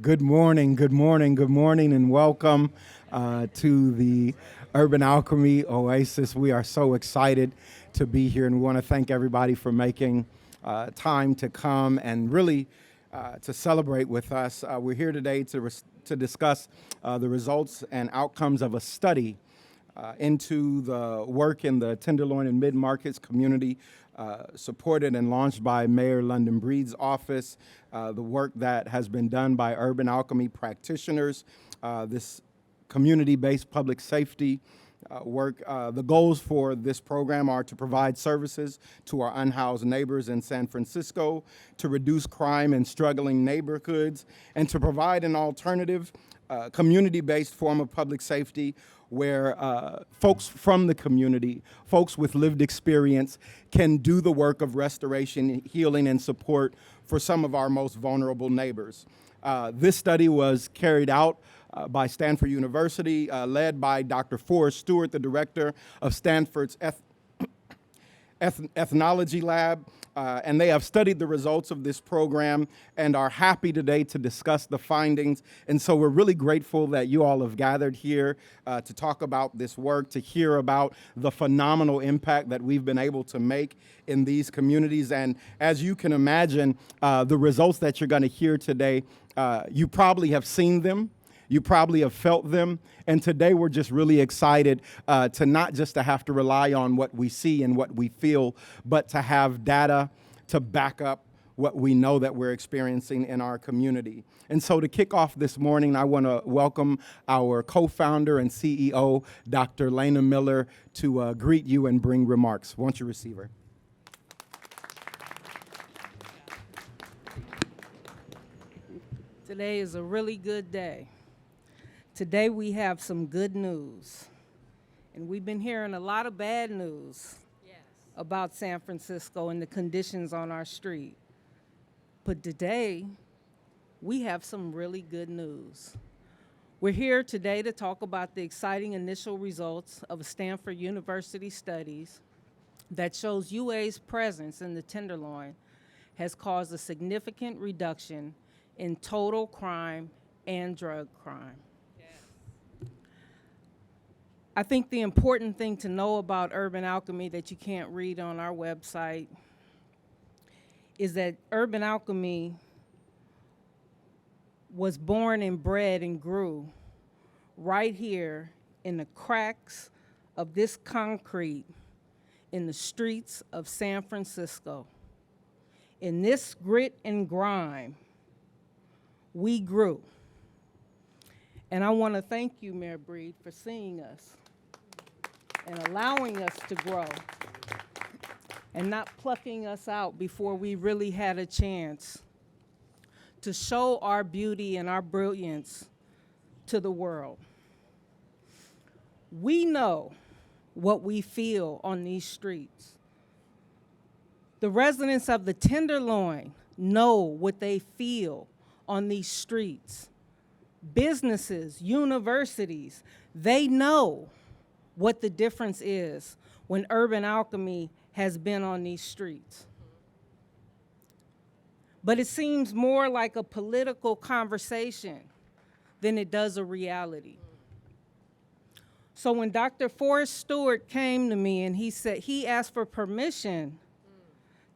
Good morning, good morning, good morning, and welcome to the Urban Alchemy Oasis. We are so excited to be here, and we want to thank everybody for making time to come and really to celebrate with us. We're here today to discuss the results and outcomes of a study into the work in the Tenderloin and Mid-Markets community, supported and launched by Mayor London Breed's office, the work that has been done by Urban Alchemy practitioners, this community-based public safety work. The goals for this program are to provide services to our unhoused neighbors in San Francisco, to reduce crime in struggling neighborhoods, and to provide an alternative community-based form of public safety where folks from the community, folks with lived experience, can do the work of restoration, healing, and support for some of our most vulnerable neighbors. This study was carried out by Stanford University, led by Dr. Forrest Stewart, the director of Stanford's Ethnology Lab, and they have studied the results of this program and are happy today to discuss the findings. And so we're really grateful that you all have gathered here to talk about this work, to hear about the phenomenal impact that we've been able to make in these communities. And as you can imagine, the results that you're going to hear today, you probably have seen them. You probably have felt them. And today we're just really excited to not just to have to rely on what we see and what we feel, but to have data to back up what we know that we're experiencing in our community. And so to kick off this morning, I want to welcome our co-founder and CEO, Dr. Lena Miller, to greet you and bring remarks. Won't you receive her? Today is a really good day. Today we have some good news. And we've been hearing a lot of bad news about San Francisco and the conditions on our street. But today, we have some really good news. We're here today to talk about the exciting initial results of a Stanford University studies that shows UA's presence in the Tenderloin has caused a significant reduction in total crime and drug crime. I think the important thing to know about Urban Alchemy that you can't read on our website is that Urban Alchemy was born and bred and grew right here in the cracks of this concrete in the streets of San Francisco. In this grit and grime, we grew. And I want to thank you, Mayor Breed, for seeing us and allowing us to grow and not plucking us out before we really had a chance to show our beauty and our brilliance to the world. We know what we feel on these streets. The residents of the Tenderloin know what they feel on these streets. Businesses, universities, they know what the difference is when Urban Alchemy has been on these streets. But it seems more like a political conversation than it does a reality. So when Dr. Forrest Stewart came to me and he asked for permission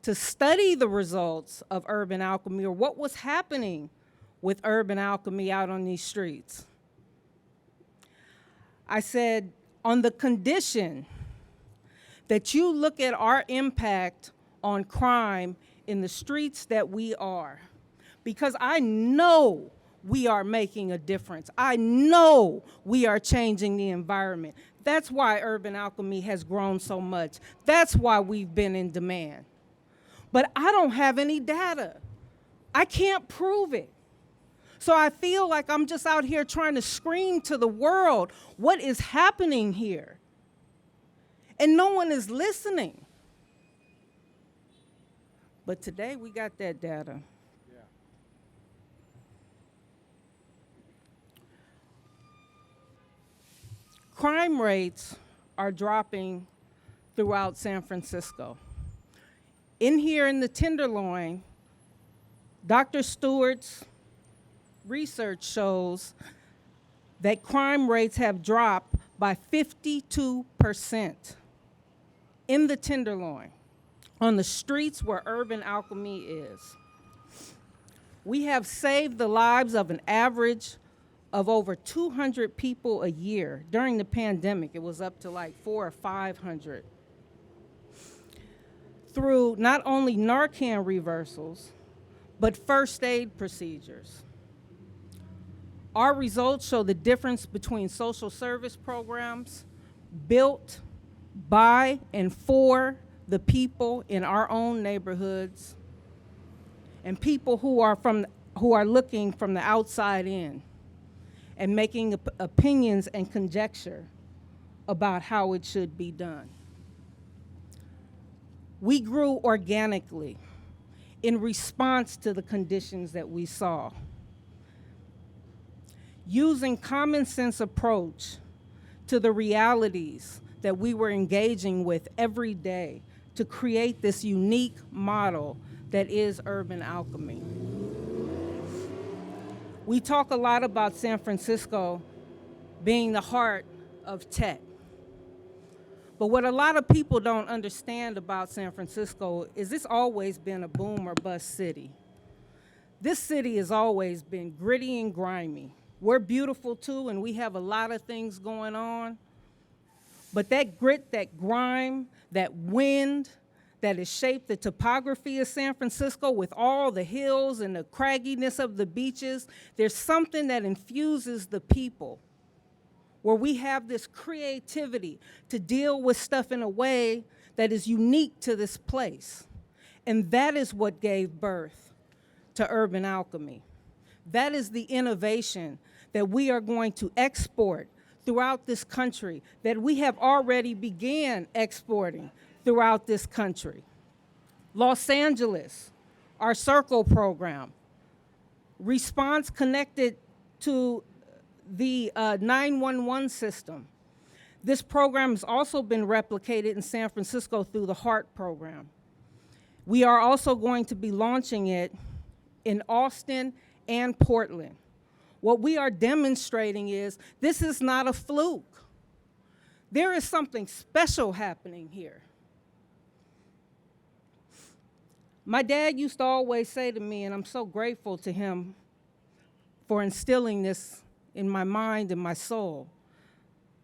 to study the results of Urban Alchemy or what was happening with Urban Alchemy out on these streets, I said, on the condition that you look at our impact on crime in the streets that we are, because I know we are making a difference. I know we are changing the environment. That's why Urban Alchemy has grown so much. That's why we've been in demand. But I don't have any data. I can't prove it. So I feel like I'm just out here trying to scream to the world what is happening here. And no one is listening. But today we got that data. Yeah. Crime rates are dropping throughout San Francisco. In here in the Tenderloin, Dr. Stewart's research shows that crime rates have dropped by 52% in the Tenderloin, on the streets where Urban Alchemy is. We have saved the lives of an average of over 200 people a year. During the pandemic, it was up to like 400 or 500. Through not only Narcan reversals, but first aid procedures. Our results show the difference between social service programs built by and for the people in our own neighborhoods and people who are looking from the outside in and making opinions and conjecture about how it should be done. We grew organically in response to the conditions that we saw, using common sense approach to the realities that we were engaging with every day to create this unique model that is urban alchemy. We talk a lot about San Francisco being the heart of tech. But what a lot of people don't understand about San Francisco is it's always been a boom or bust city. This city has always been gritty and grimy. We're beautiful too, and we have a lot of things going on. But that grit, that grime, that wind that has shaped the topography of San Francisco with all the hills and the cragginess of the beaches, there's something that infuses the people where we have this creativity to deal with stuff in a way that is unique to this place. And that is what gave birth to Urban Alchemy. That is the innovation that we are going to export throughout this country, that we have already began exporting throughout this country. Los Angeles, our Circle program, response connected to the 911 system. This program has also been replicated in San Francisco through the HEART program. We are also going to be launching it in Austin and Portland. What we are demonstrating is this is not a fluke. There is something special happening here. My dad used to always say to me, and I'm so grateful to him for instilling this in my mind and my soul,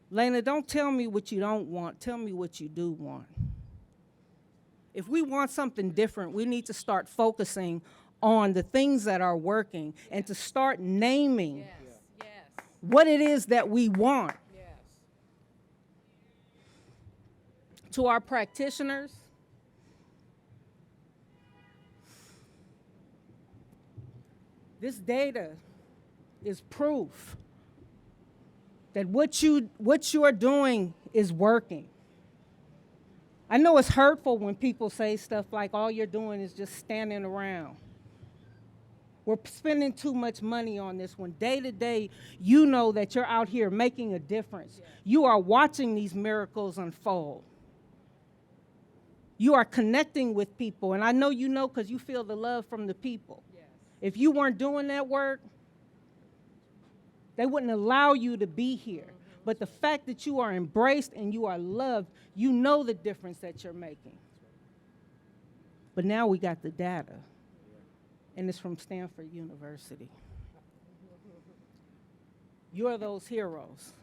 Lena, don't tell me what you don't want, tell me what you do want. If we want something different, we need to start focusing on the things that are working and to start naming what it is that we want. To our practitioners, this data is proof that what you are doing is working. I know it's hurtful when people say stuff like all you're doing is just standing around. We're spending too much money on this one. Day to day, you know that you're out here making a difference. You are watching these miracles unfold. You are connecting with people, and I know you know because you feel the love from the people. Yes. If you weren't doing that work, they wouldn't allow you to be here. Mm-hmm. But the fact that you are embraced and you are loved, you know the difference that you're making. But now we got the data, and it's from Stanford University. You are those heroes,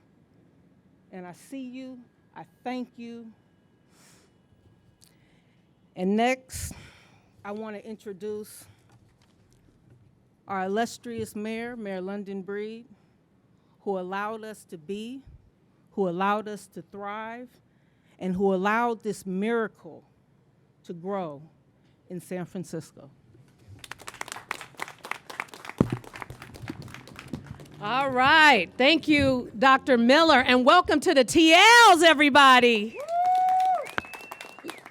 and I see you, I thank you. And next, I want to introduce our illustrious mayor, Mayor London Breed, who allowed us to be, who allowed us to thrive, and who allowed this miracle to grow in San Francisco. All right. Thank you, Dr. Miller, and welcome to the TLs, everybody.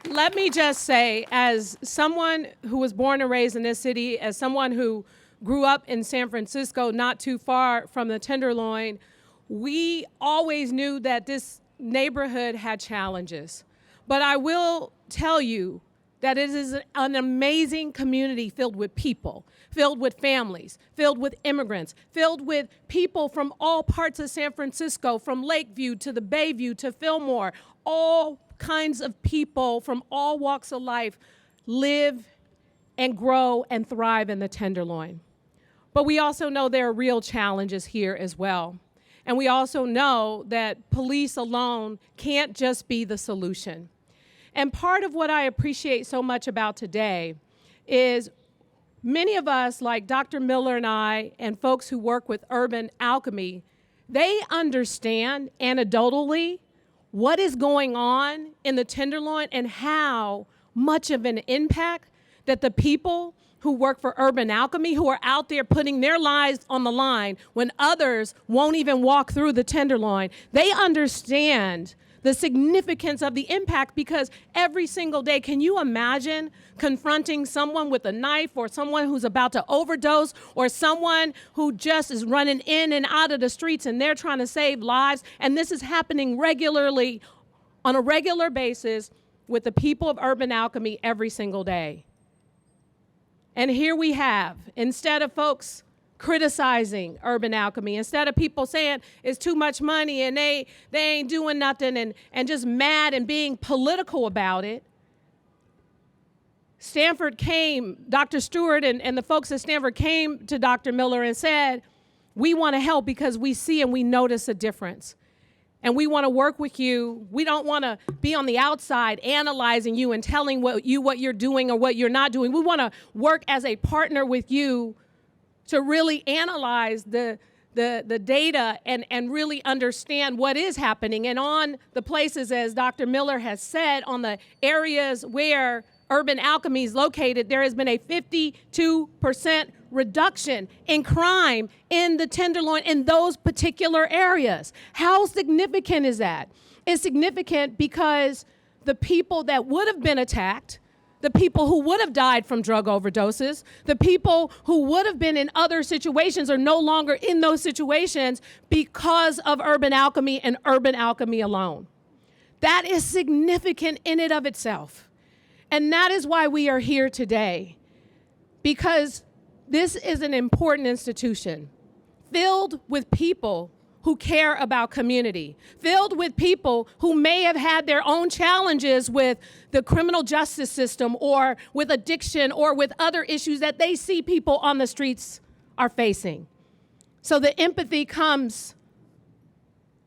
Let me just say, as someone who was born and raised in this city, as someone who grew up in San Francisco, not too far from the Tenderloin, we always knew that this neighborhood had challenges. But I will tell you that it is an amazing community filled with people, filled with families, filled with immigrants, filled with people from all parts of San Francisco, from Lakeview to the Bayview to Fillmore. All kinds of people from all walks of life live and grow and thrive in the Tenderloin. But we also know there are real challenges here as well. And we also know that police alone can't just be the solution. And part of what I appreciate so much about today is many of us, like Dr. Miller and I, and folks who work with Urban Alchemy, they understand anecdotally what is going on in the Tenderloin and how much of an impact that the people who work for Urban Alchemy, who are out there putting their lives on the line when others won't even walk through the Tenderloin, they understand the significance of the impact, because every single day, can you imagine confronting someone with a knife, or someone who's about to overdose, or someone who just is running in and out of the streets and they're trying to save lives? And this is happening regularly, on a regular basis, with the people of Urban Alchemy every single day. And here we have, instead of folks criticizing Urban Alchemy, instead of people saying it's too much money and they ain't doing nothing and just mad and being political about it, Stanford came, Dr. Stewart and the folks at Stanford came to Dr. Miller and said, we want to help because we see and we notice a difference. And we want to work with you. We don't want to be on the outside analyzing you and telling what you're doing or what you're not doing. We want to work as a partner with you to really analyze the data and really understand what is happening. And on the places, as Dr. Miller has said, on the areas where Urban Alchemy is located, there has been a 52% reduction in crime in the Tenderloin in those particular areas. How significant is that? It's significant because the people that would have been attacked, the people who would have died from drug overdoses, the people who would have been in other situations are no longer in those situations because of Urban Alchemy and Urban Alchemy alone. That is significant in and of itself. And that is why we are here today, because this is an important institution filled with people who care about community, filled with people who may have had their own challenges with the criminal justice system or with addiction or with other issues that they see people on the streets are facing. So the empathy comes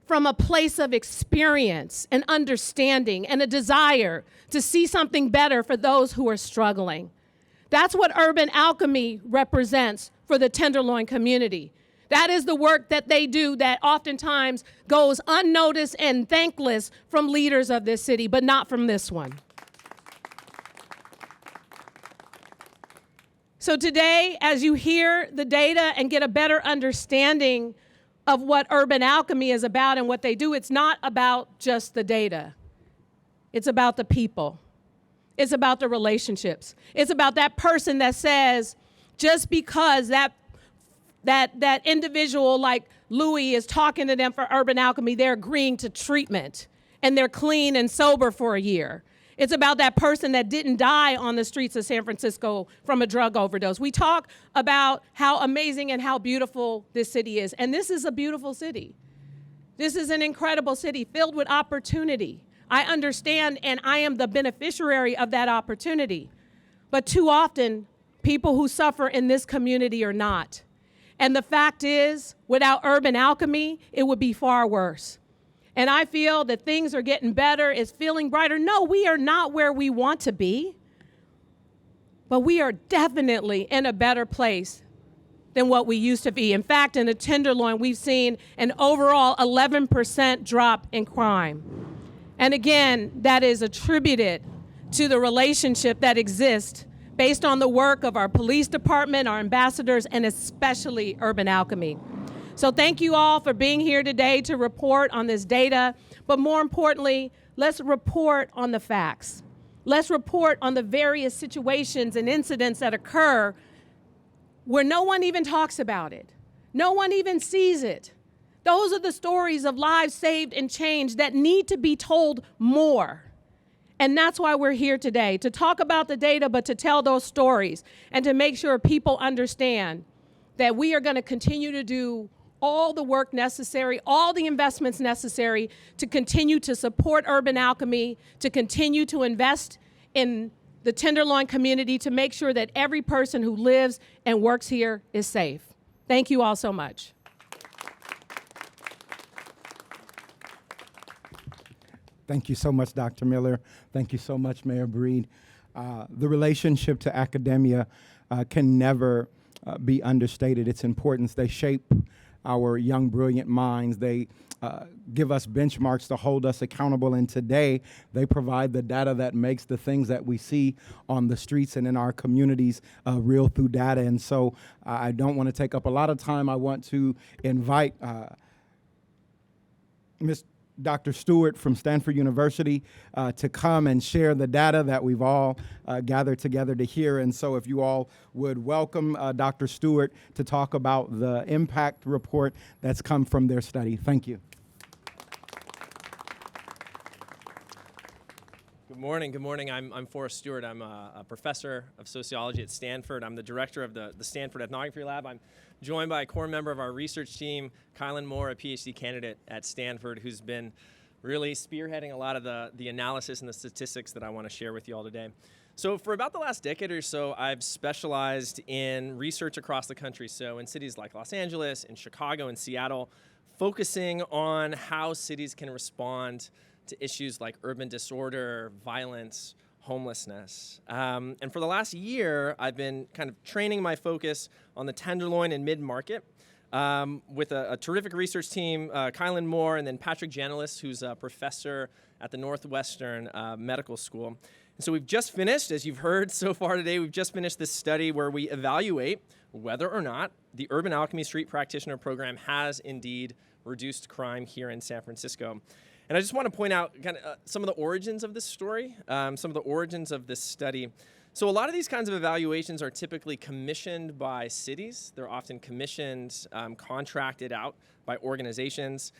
from a place of experience and understanding and a desire to see something better for those who are struggling. That's what Urban Alchemy represents for the Tenderloin community. That is the work that they do that oftentimes goes unnoticed and thankless from leaders of this city, but not from this one. So today, as you hear the data and get a better understanding of what Urban Alchemy is about and what they do, it's not about just the data. It's about the people. It's about the relationships. It's about that person that says, just because that individual like Louis is talking to them for Urban Alchemy, they're agreeing to treatment and they're clean and sober for a year. It's about that person that didn't die on the streets of San Francisco from a drug overdose. We talk about how amazing and how beautiful this city is. And this is a beautiful city. This is an incredible city filled with opportunity. I understand, and I am the beneficiary of that opportunity. But too often, people who suffer in this community are not. And the fact is, without Urban Alchemy, it would be far worse. And I feel that things are getting better, it's feeling brighter. No, we are not where we want to be, but we are definitely in a better place than what we used to be. In fact, in the Tenderloin, we've seen an overall 11% drop in crime. And again, that is attributed to the relationship that exists based on the work of our police department, our ambassadors, and especially Urban Alchemy. So thank you all for being here today to report on this data, but more importantly, let's report on the facts. Let's report on the various situations and incidents that occur where no one even talks about it. No one even sees it. Those are the stories of lives saved and changed that need to be told more. And that's why we're here today, to talk about the data, but to tell those stories and to make sure people understand that we are going to continue to do all the work necessary, all the investments necessary to continue to support Urban Alchemy, to continue to invest in the Tenderloin community, to make sure that every person who lives and works here is safe. Thank you all so much. Thank you so much, Dr. Miller. Thank you so much, Mayor Breed. The relationship to academia can never be understated, its importance. They shape our young, brilliant minds. They give us benchmarks to hold us accountable, and today they provide the data that makes the things that we see on the streets and in our communities real through data. And so I don't want to take up a lot of time. I want to invite Ms. Dr. Stewart from Stanford University to come and share the data that we've all gathered together to hear. And so if you all would welcome Dr. Stewart to talk about the impact report that's come from their study. Thank you. Good morning. Good morning. I'm Forrest Stewart. I'm a professor of sociology at Stanford. I'm the director of the Stanford Ethnography Lab. I'm joined by a core member of our research team, Kylan Moore, a PhD candidate at Stanford, who's been really spearheading a lot of the analysis and the statistics that I want to share with you all today. So for about the last decade or so, I've specialized in research across the country. So in cities like Los Angeles, in Chicago, and Seattle, focusing on how cities can respond to issues like urban disorder, violence, homelessness. And for the last year, I've been kind of training my focus on the Tenderloin and mid-market with a terrific research team, Kylan Moore, and then Patrick Janelis, who's a professor at the Northwestern Medical School. And so we've just finished, as you've heard so far today, we've just finished this study where we evaluate whether or not the Urban Alchemy Street Practitioner Program has indeed reduced crime here in San Francisco. And I just want to point out kind of some of the origins of this story, some of the origins of this study. So a lot of these kinds of evaluations are typically commissioned by cities. They're often commissioned, contracted out by organizations.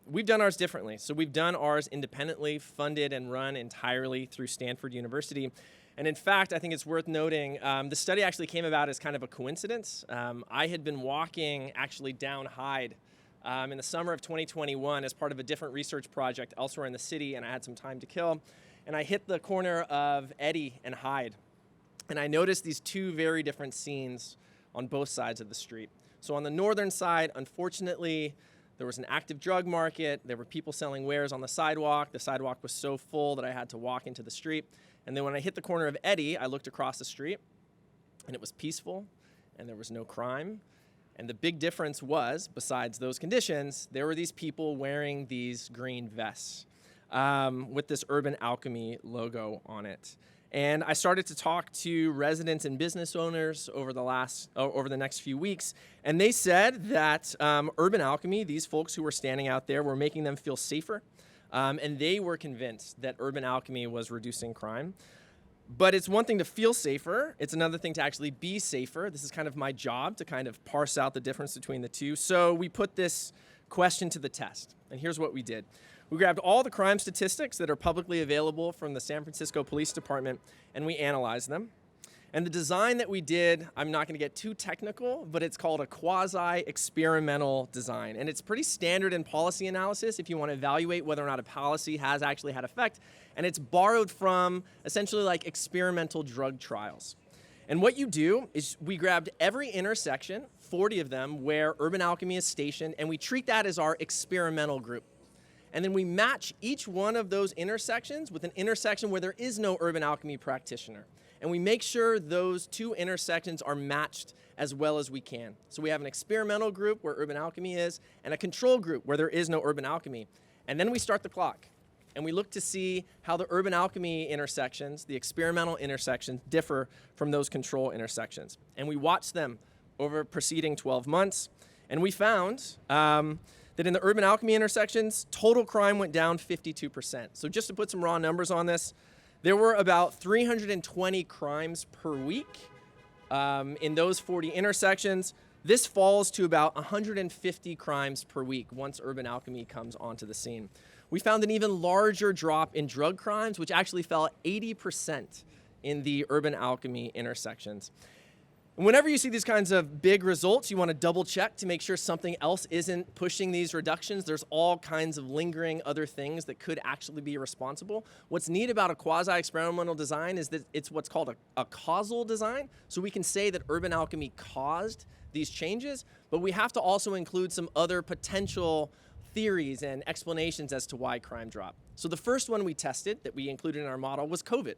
We've done ours differently. So we've done ours independently, funded and run entirely through Stanford University. And in fact, I think it's worth noting, the study actually came about as kind of a coincidence. I had been walking actually down Hyde in the summer of 2021 as part of a different research project elsewhere in the city, and I had some time to kill. And I hit the corner of Eddy and Hyde, and I noticed these two very different scenes on both sides of the street. So on the northern side, unfortunately, there was an active drug market. There were people selling wares on the sidewalk. The sidewalk was so full that I had to walk into the street. And then when I hit the corner of Eddy, I looked across the street, and it was peaceful, and there was no crime. And the big difference was, besides those conditions, there were these people wearing these green vests with this Urban Alchemy logo on it. And I started to talk to residents and business owners over the next few weeks, and they said that Urban Alchemy, these folks who were standing out there, were making them feel safer, and they were convinced that Urban Alchemy was reducing crime. But it's one thing to feel safer. It's another thing to actually be safer. This is kind of my job to kind of parse out the difference between the two. So we put this question to the test. And here's what we did. We grabbed all the crime statistics that are publicly available from the San Francisco Police Department, and we analyzed them. And the design that we did, I'm not going to get too technical, but it's called a quasi-experimental design. And it's pretty standard in policy analysis if you want to evaluate whether or not a policy has actually had effect. And it's borrowed from essentially like experimental drug trials. And what you do is we grabbed every intersection, 40 of them, where Urban Alchemy is stationed, and we treat that as our experimental group. And then we match each one of those intersections with an intersection where there is no Urban Alchemy practitioner. And we make sure those two intersections are matched as well as we can. So we have an experimental group where Urban Alchemy is, and a control group where there is no Urban Alchemy. And then we start the clock. And we look to see how the Urban Alchemy intersections, the experimental intersections, differ from those control intersections. And we watch them over preceding 12 months. And we found that in the Urban Alchemy intersections, total crime went down 52%. So just to put some raw numbers on this, there were about 320 crimes per week in those 40 intersections. This falls to about 150 crimes per week once Urban Alchemy comes onto the scene. We found an even larger drop in drug crimes, which actually fell 80% in the urban alchemy intersections. Whenever you see these kinds of big results, you want to double check to make sure something else isn't pushing these reductions. There's all kinds of lingering other things that could actually be responsible. What's neat about a quasi-experimental design is that it's what's called a causal design. So we can say that urban alchemy caused these changes, but we have to also include some other potential theories and explanations as to why crime dropped. So the first one we tested that we included in our model was COVID.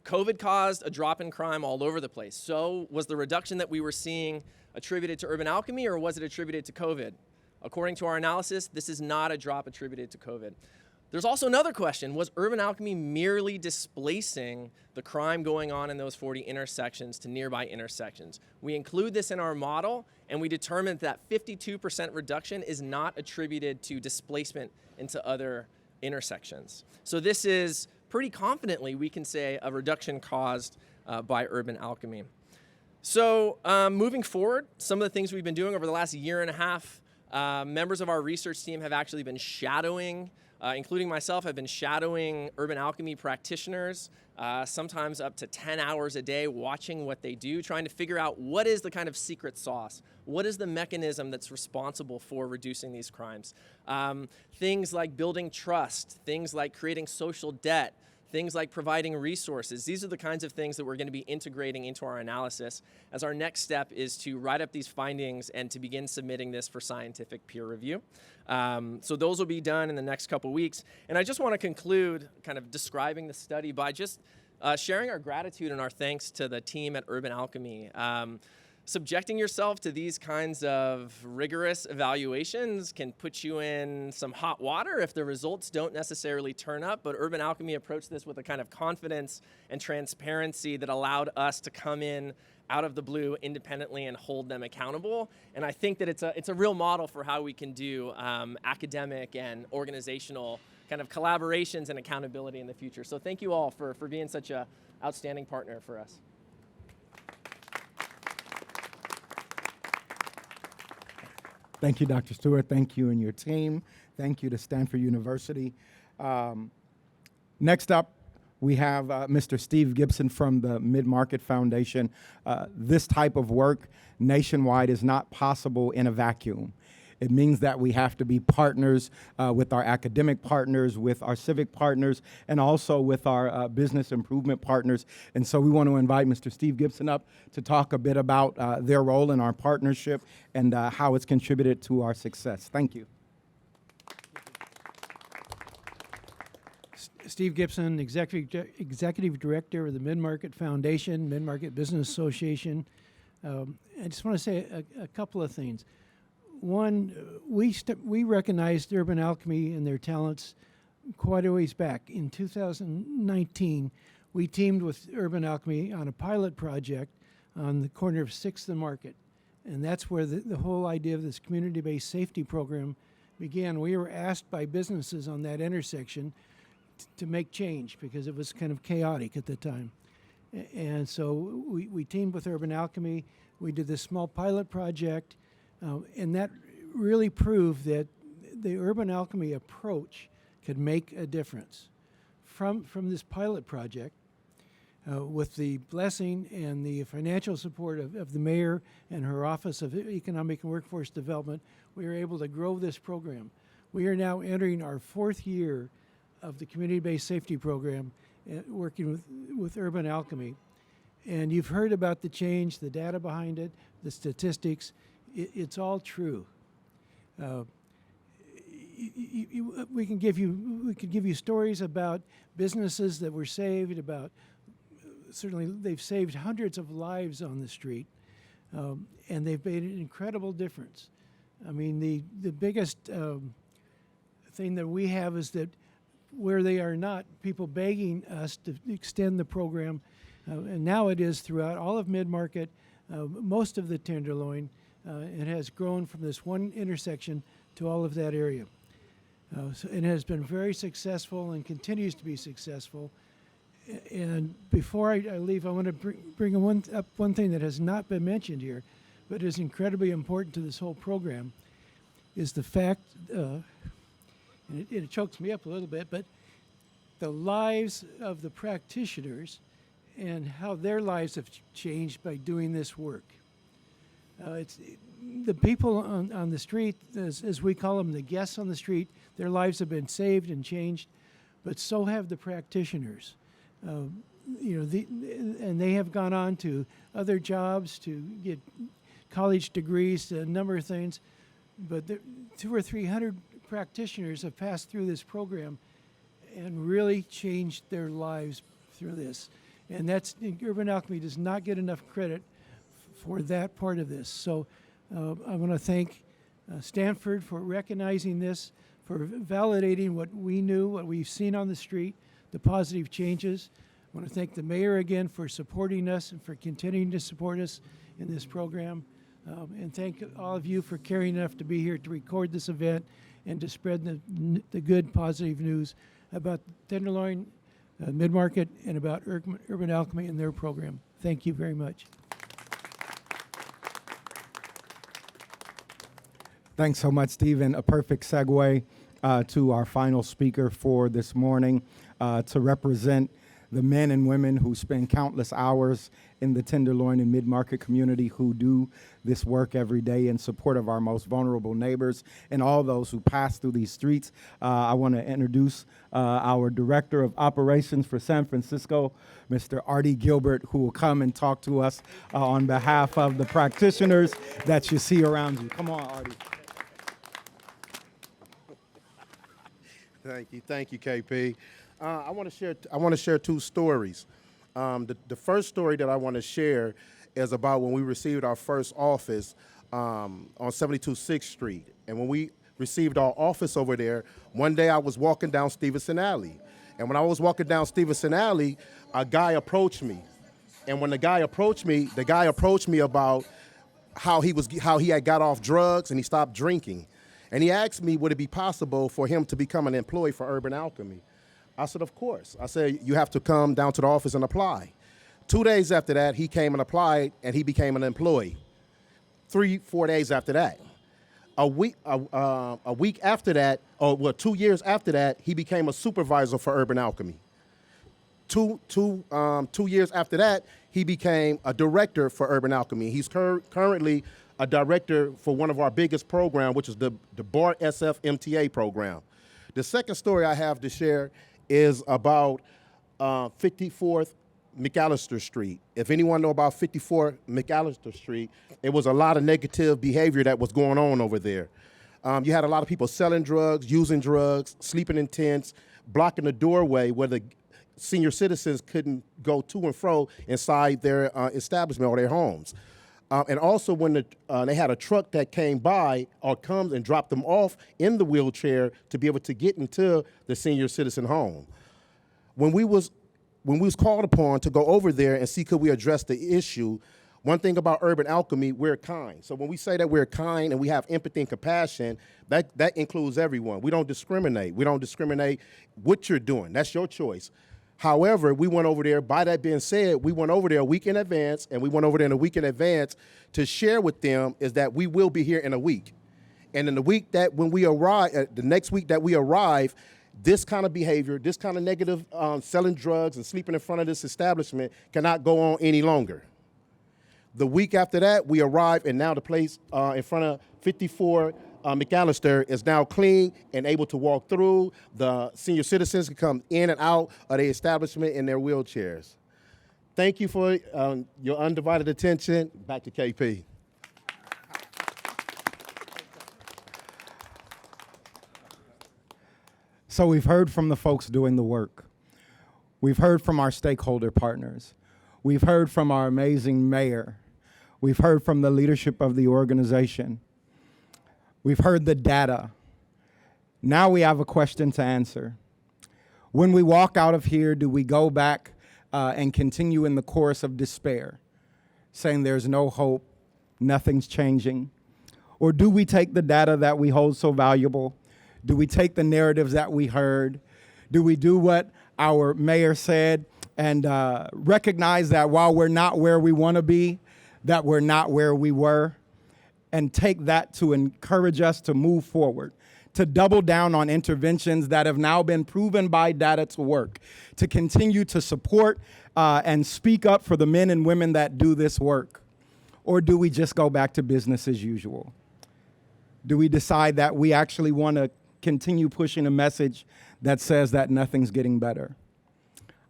COVID caused a drop in crime all over the place. So was the reduction that we were seeing attributed to urban alchemy, or was it attributed to COVID? According to our analysis, this is not a drop attributed to COVID. There's also another question. Was urban alchemy merely displacing the crime going on in those 40 intersections to nearby intersections? We include this in our model, and we determined that 52% reduction is not attributed to displacement into other intersections. So this is pretty confidently, we can say, a reduction caused by urban alchemy. So moving forward, some of the things we've been doing over the last year and a half, members of our research team have actually been shadowing, including myself, have been shadowing urban alchemy practitioners, sometimes up to 10 hours a day, watching what they do, trying to figure out what is the kind of secret sauce, what is the mechanism that's responsible for reducing these crimes. Things like building trust, things like creating social debt, things like providing resources. These are the kinds of things that we're going to be integrating into our analysis, as our next step is to write up these findings and to begin submitting this for scientific peer review. So those will be done in the next couple weeks. And I just want to conclude kind of describing the study by just sharing our gratitude and our thanks to the team at Urban Alchemy. Subjecting yourself to these kinds of rigorous evaluations can put you in some hot water if the results don't necessarily turn up, but Urban Alchemy approached this with a kind of confidence and transparency that allowed us to come in out of the blue independently and hold them accountable. And I think that it's a real model for how we can do academic and organizational kind of collaborations and accountability in the future. So thank you all for being such an outstanding partner for us. Thank you, Dr. Stewart. Thank you and your team. Thank you to Stanford University. Next up, we have Mr. Steve Gibson from the Mid-Market Foundation. This type of work nationwide is not possible in a vacuum. It means that we have to be partners with our academic partners, with our civic partners, and also with our business improvement partners. And so we want to invite Mr. Steve Gibson up to talk a bit about their role in our partnership and how it's contributed to our success. Thank you. Steve Gibson, Executive Director of the Mid-Market Foundation, Mid-Market Business Association. I just want to say a couple of things. One, we recognized Urban Alchemy and their talents quite a ways back. In 2019, we teamed with Urban Alchemy on a pilot project on the corner of 6th and Market. And that's where the whole idea of this community-based safety program began. We were asked by businesses on that intersection to make change because it was kind of chaotic at the time. And so we teamed with Urban Alchemy. We did this small pilot project. And that really proved that the Urban Alchemy approach could make a difference. From this pilot project, with the blessing and the financial support of the mayor and her Office of Economic and Workforce Development, we were able to grow this program. We are now entering our 4th year of the community-based safety program, working with Urban Alchemy. And you've heard about the change, the data behind it, the statistics. It's all true. We can give you stories about businesses that were saved. About certainly they've saved hundreds of lives on the street, and they've made an incredible difference. I mean, the biggest thing that we have is that where they are not people begging us to extend the program, and now it is throughout all of Mid-Market, most of the Tenderloin. It has grown from this one intersection to all of that area. So it has been very successful and continues to be successful. And before I leave, I want to bring up one thing that has not been mentioned here, but is incredibly important to this whole program, is the fact and it chokes me up a little bit, but the lives of the practitioners and how their lives have changed by doing this work. It's the people on the street, as we call them, the guests on the street, their lives have been saved and changed, but so have the practitioners. And they have gone on to other jobs, to get college degrees, a number of things, but 200 or 300 practitioners have passed through this program and really changed their lives through this. And Urban Alchemy does not get enough credit for that part of this. So I want to thank Stanford for recognizing this, for validating what we knew, what we've seen on the street, the positive changes. I want to thank the mayor again for supporting us and for continuing to support us in this program. And thank all of you for caring enough to be here to record this event and to spread the good, positive news about Tenderloin Mid-Market and about Urban Alchemy and their program. Thank you very much. Thanks so much, Stephen. A perfect segue to our final speaker for this morning to represent the men and women who spend countless hours in the Tenderloin and mid-market community, who do this work every day in support of our most vulnerable neighbors and all those who pass through these streets. I want to introduce our Director of Operations for San Francisco, Mr. Artie Gilbert, who will come and talk to us on behalf of the practitioners that you see around you. Come on, Artie. Thank you, KP. I want to share two stories. The first story that I want to share is about when we received our first office on 72 6th Street. And when we received our office over there, one day I was walking down Stevenson Alley. And when I was walking down Stevenson Alley, a guy approached me. And when the guy approached me about how he had got off drugs and he stopped drinking. And he asked me, would it be possible for him to become an employee for Urban Alchemy? I said, of course. I said, you have to come down to the office and apply. 2 days after that, he came and applied, and he became an employee. 3-4 days after that. A week after that, 2 years after that, he became a supervisor for Urban Alchemy. Two years after that, he became a director for Urban Alchemy. He's currently a director for one of our biggest programs, which is the BART SF MTA program. The second story I have to share is about 54th McAllister Street. If anyone know about 54 McAllister Street, it was a lot of negative behavior that was going on over there. You had a lot of people selling drugs, using drugs, sleeping in tents, blocking the doorway where the senior citizens couldn't go to and fro inside their establishment or their homes. And also when they had a truck that came by or comes and dropped them off in the wheelchair to be able to get into the senior citizen home. When we was called upon to go over there and see could we address the issue, one thing about Urban Alchemy, we're kind. So when we say that we're kind and we have empathy and compassion, that includes everyone. We don't discriminate. We don't discriminate what you're doing. That's your choice. However, we went over there, by that being said, we went over there a week in advance, and we went over there in a week in advance to share with them is that we will be here in a week. And in the week that when we arrive, the next week that we arrive, this kind of behavior, this kind of negative selling drugs and sleeping in front of this establishment cannot go on any longer. The week after that, we arrive, and now the place in front of 54 McAllister is now clean and able to walk through. The senior citizens can come in and out of the establishment in their wheelchairs. Thank you for your undivided attention. Back to KP. So we've heard from the folks doing the work. We've heard from our stakeholder partners. We've heard from our amazing mayor. We've heard from the leadership of the organization. We've heard the data. Now we have a question to answer. When we walk out of here, do we go back and continue in the course of despair, saying there's no hope, nothing's changing? Or do we take the data that we hold so valuable? Do we take the narratives that we heard? Do we do what our mayor said and recognize that while we're not where we want to be, that we're not where we were? And take that to encourage us to move forward, to double down on interventions that have now been proven by data to work, to continue to support and speak up for the men and women that do this work? Or do we just go back to business as usual? Do we decide that we actually want to continue pushing a message that says that nothing's getting better?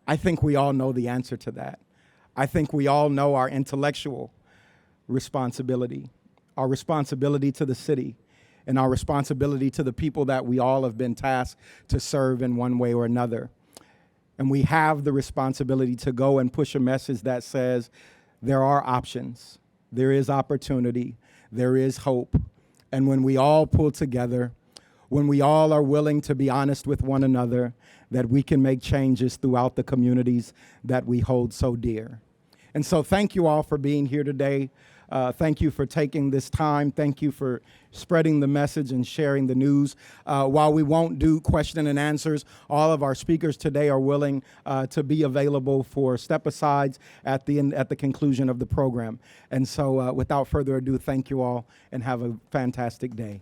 I think we all know the answer to that. I think we all know our intellectual responsibility, our responsibility to the city, and our responsibility to the people that we all have been tasked to serve in one way or another. And we have the responsibility to go and push a message that says there are options, there is opportunity, there is hope. And when we all pull together, when we all are willing to be honest with one another, that we can make changes throughout the communities that we hold so dear. And so thank you all for being here today. Thank you for taking this time. Thank you for spreading the message and sharing the news. While we won't do question and answers, all of our speakers today are willing to be available for step-asides at the conclusion of the program. And so without further ado, thank you all and have a fantastic day.